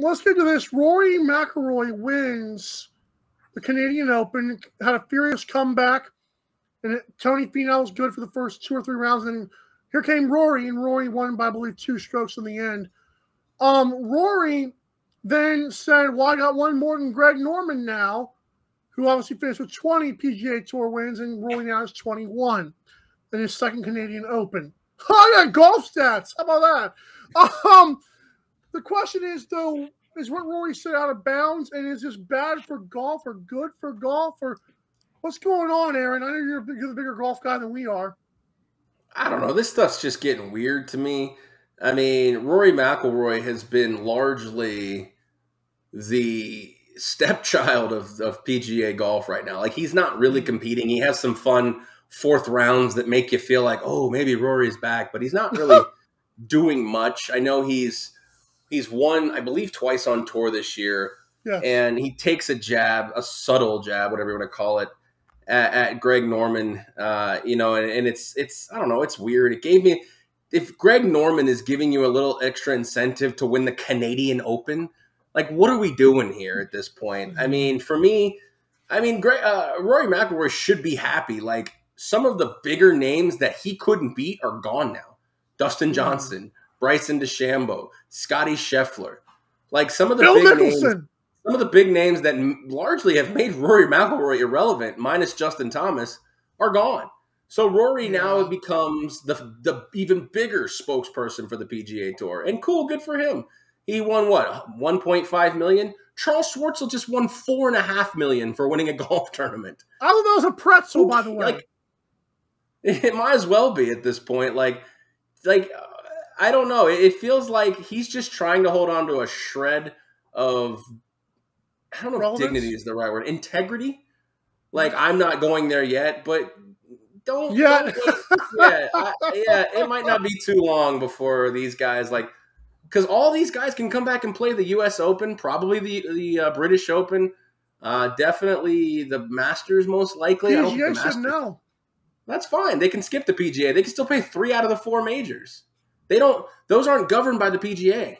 let's get to this. Rory McIlroy wins the Canadian Open, had a furious comeback, and Tony Finau was good for the first 2 or 3 rounds, and here came Rory, and Rory won by, I believe, 2 strokes in the end. Rory then said, well, I got one more than Greg Norman now, who obviously finished with 20 PGA Tour wins, and Rory now has 21 in his second Canadian Open. Oh, I got golf stats. How about that? The question is, though, is what Rory said out of bounds, and is this bad for golf or good for golf, or what's going on, Aaron? I know you're the bigger golf guy than we are. I don't know. This stuff's just getting weird to me. I mean, Rory McIlroy has been largely the stepchild of PGA golf right now. Like, he's not really competing. He has some fun fourth rounds that make you feel like, oh, maybe Rory's back, but he's not really doing much. I know he's won, I believe, twice on tour this year. Yes. And he takes a jab, a subtle jab, whatever you want to call it, at Greg Norman. You know, and it's I don't know, it's weird. It gave me, if Greg Norman is giving you a little extra incentive to win the Canadian Open, like, what are we doing here at this point? I mean, for me, Rory McIlroy should be happy. Like, some of the bigger names that he couldn't beat are gone now. Dustin Johnson, Bryson DeChambeau, Scotty Scheffler. Like, some of the big names that largely have made Rory McIlroy irrelevant, minus Justin Thomas, are gone. So Rory now becomes the even bigger spokesperson for the PGA Tour. And cool, good for him. He won what, $1.5 million? Charles Schwartzel just won $4.5 million for winning a golf tournament. I thought that was a pretzel, by the way. Like, it might as well be at this point. Like I don't know. It feels like he's just trying to hold on to a shred of, I don't know if dignity is the right word, integrity. Like, I'm not going there yet, but don't. Yeah, it might not be too long before these guys, like, because all these guys can come back and play the U.S. Open, probably the British Open, definitely the Masters most likely. I don't think the Masters. No. That's fine. They can skip the PGA. They can still play 3 out of the 4 majors. Those aren't governed by the PGA.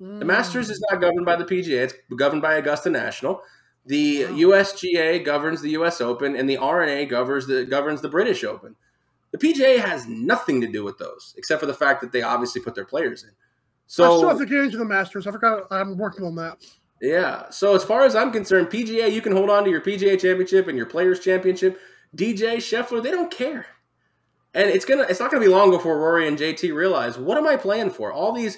The Masters is not governed by the PGA. It's governed by Augusta National. The USGA governs the U.S. Open, and the RNA governs the British Open. The PGA has nothing to do with those, except for the fact that they obviously put their players in. So I still have to get into the Masters. I forgot I'm working on that. Yeah. So as far as I'm concerned, PGA, you can hold on to your PGA Championship and your Players Championship. DJ, Scheffler, they don't care. And it's not gonna be long before Rory and JT realize, what am I playing for? Are all these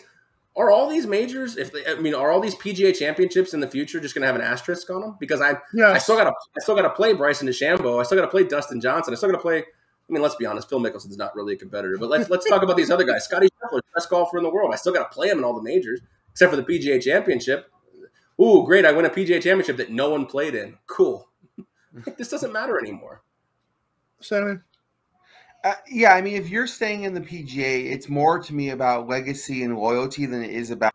majors? Are all these PGA championships in the future just gonna have an asterisk on them? Because I still gotta play Bryson DeChambeau. I still gotta play Dustin Johnson. I still gotta play. I mean, let's be honest. Phil Mickelson's not really a competitor, but let's talk about these other guys. Scotty Scheffler, best golfer in the world. I still gotta play him in all the majors except for the PGA Championship. Ooh, great! I win a PGA Championship that no one played in. Cool. This doesn't matter anymore. Sammy. Yeah, I mean, if you're staying in the PGA, it's more to me about legacy and loyalty than it is about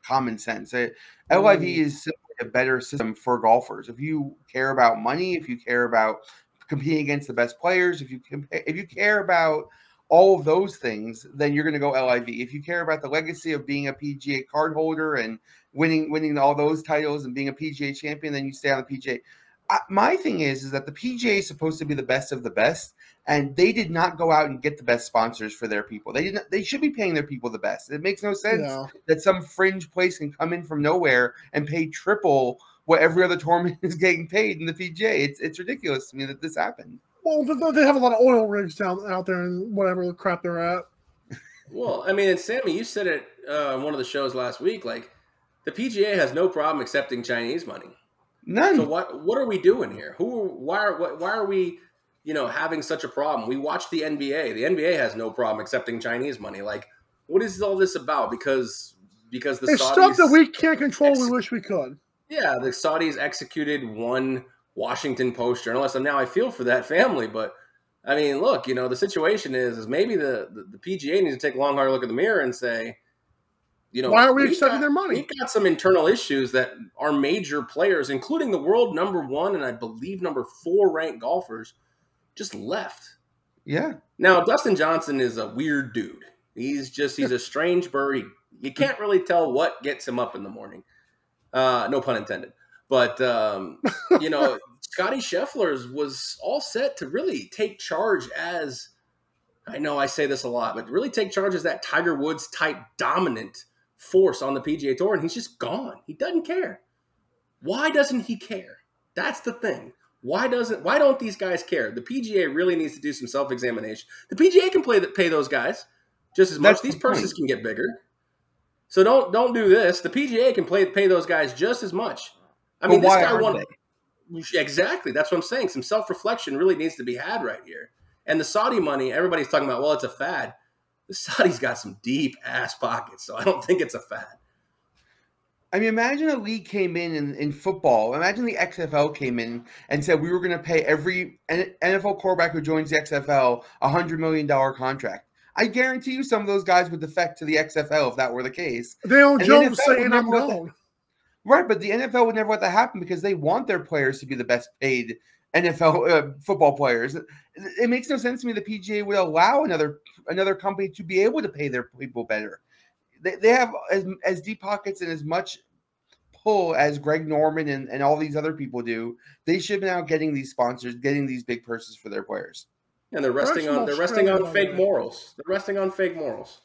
common sense. LIV is simply a better system for golfers. If you care about money, if you care about competing against the best players, if you care about all of those things, then you're going to go LIV. If you care about the legacy of being a PGA card holder and winning all those titles and being a PGA champion, then you stay on the PGA. My thing is that the PGA is supposed to be the best of the best, and they did not go out and get the best sponsors for their people. They should be paying their people the best. It makes no sense that some fringe place can come in from nowhere and pay triple what every other tournament is getting paid in the PGA. It's ridiculous to me that this happened. Well, they have a lot of oil rigs out there and whatever the crap they're at. Well, I mean, and Sammy, you said it on one of the shows last week. Like, the PGA has no problem accepting Chinese money. None. So what are we doing here? Why are we, having such a problem? We watch the NBA. The NBA has no problem accepting Chinese money. Like, what is all this about? Because the Saudis, it's stuff that we can't control. We wish we could. Yeah, the Saudis executed one Washington Post journalist, and now I feel for that family. But I mean, look, the situation is maybe the PGA needs to take a long, hard look in the mirror and say, why are we accepting their money? We've got some internal issues that our major players, including the world number 1 and I believe number 4 ranked golfers, just left. Yeah. Now, Dustin Johnson is a weird dude. He's a strange bird. You can't really tell what gets him up in the morning. No pun intended. But, you know, Scotty Scheffler's was all set to really take charge as, I know I say this a lot, but really take charge as that Tiger Woods type dominant force on the PGA Tour, and he's just gone. He doesn't care. Why doesn't he care? That's the thing. Why don't these guys care? The PGA really needs to do some self-examination. The PGA can pay those guys just as much. These purses can get bigger. So don't do this. The PGA can pay those guys just as much. I mean, this guy won. Exactly. That's what I'm saying. Some self-reflection really needs to be had right here. And the Saudi money, everybody's talking about, well, it's a fad. The Saudis got some deep ass pockets, so I don't think it's a fad. I mean, imagine a league came in football. Imagine the XFL came in and said we were going to pay every NFL quarterback who joins the XFL a $100 million contract. I guarantee you some of those guys would defect to the XFL if that were the case. Dale Jones saying I'm going. Right, but the NFL would never let that happen because they want their players to be the best paid NFL football players. It makes no sense to me the PGA would allow another company to be able to pay their people better. They have as deep pockets and as much pull as Greg Norman and all these other people do. They should be now getting these sponsors, getting these big purses for their players. And they're resting on fake morals. They're resting on fake morals.